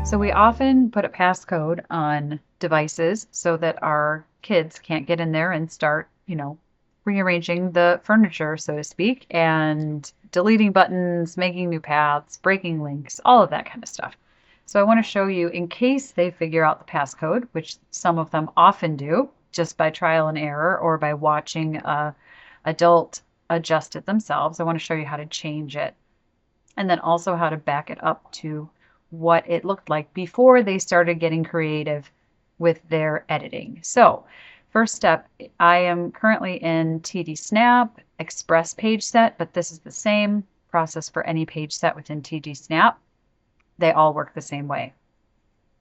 So we often put a passcode on devices so that our kids can't get in there and start, rearranging the furniture, so to speak, and deleting buttons, making new paths, breaking links, all of that kind of stuff. So I want to show you, in case they figure out the passcode, which some of them often do, just by trial and error or by watching a adult adjust it themselves. I want to show you how to change it, and then also how to back it up to what it looked like before they started getting creative with their editing. So first step, I am currently in TD Snap Express page set, but this is the same process for any page set within TD Snap. They all work the same way.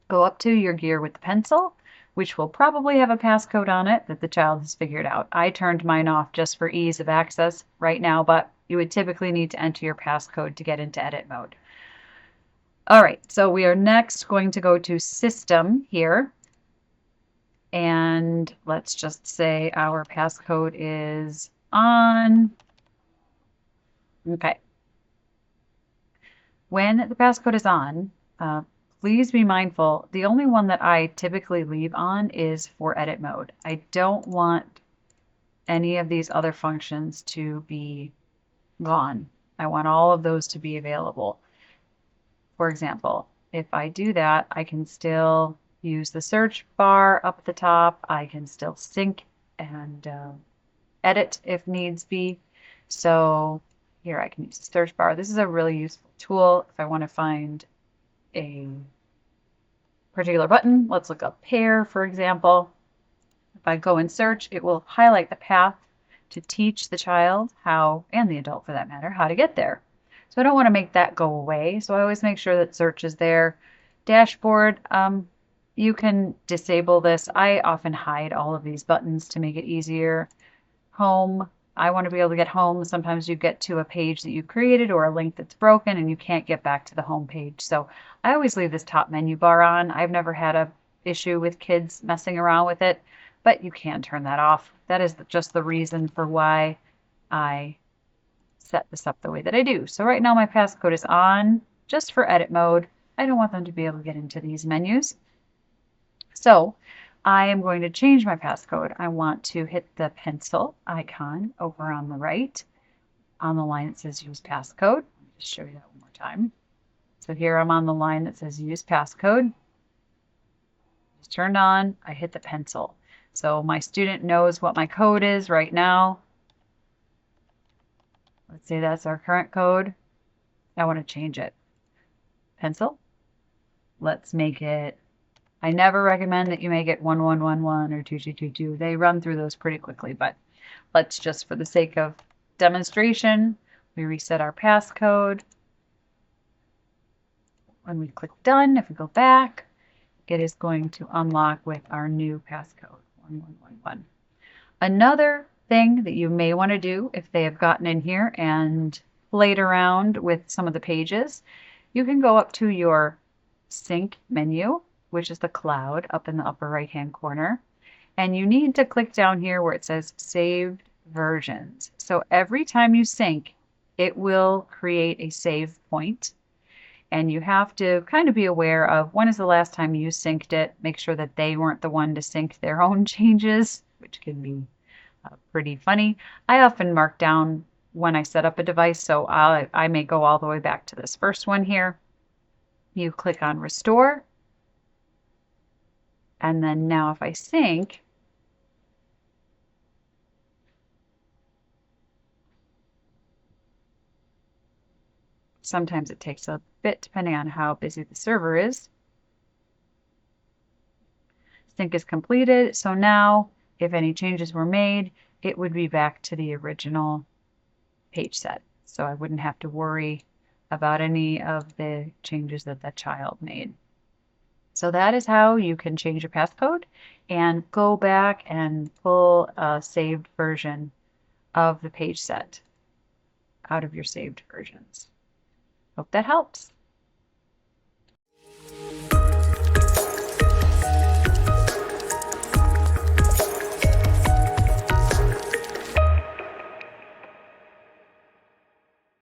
Go up to your gear with the pencil, which will probably have a passcode on it that the child has figured out. I turned mine off just for ease of access right now, but you would typically need to enter your passcode to get into edit mode. All right, so we are next going to go to System here. And let's just say our passcode is on. Okay. When the passcode is on, please be mindful. The only one that I typically leave on is for edit mode. I don't want any of these other functions to be gone. I want all of those to be available. For example, if I do that, I can still use the search bar up at the top. I can still sync and edit if needs be. So here I can use the search bar. This is a really useful tool if I want to find a particular button. Let's look up pair, for example. If I go and search, it will highlight the path to teach the child how, and the adult for that matter, how to get there. So I don't want to make that go away. So I always make sure that search is there. Dashboard, you can disable this. I often hide all of these buttons to make it easier. Home, I want to be able to get home. Sometimes you get to a page that you created or a link that's broken and you can't get back to the home page. So I always leave this top menu bar on. I've never had an issue with kids messing around with it, but you can turn that off. That is just the reason for why I set this up the way that I do. So right now my passcode is on just for edit mode. I don't want them to be able to get into these menus. So I am going to change my passcode. I want to hit the pencil icon over on the right on the line that says use passcode. Let me just show you that one more time. So here I'm on the line that says use passcode. It's turned on. I hit the pencil. So my student knows what my code is right now. Let's say that's our current code. I want to change it. Pencil. Let's make it, I never recommend that you make it 1111 or 2222. They run through those pretty quickly, but let's just, for the sake of demonstration, we reset our passcode. When we click done, if we go back, it is going to unlock with our new passcode, 1111. Another thing that you may want to do if they have gotten in here and played around with some of the pages, you can go up to your sync menu, which is the cloud up in the upper right hand corner, and you need to click down here where it says saved versions. So every time you sync, it will create a save point, and you have to kind of be aware of when is the last time you synced it. Make sure that they weren't the one to sync their own changes, which can be pretty funny. I often mark down when I set up a device, so I may go all the way back to this first one here. You click on restore, and then now if I sync, sometimes it takes a bit depending on how busy the server is. Sync is completed, so now if any changes were made, it would be back to the original page set. So I wouldn't have to worry about any of the changes that that child made. So that is how you can change your passcode and go back and pull a saved version of the page set out of your saved versions. Hope that helps.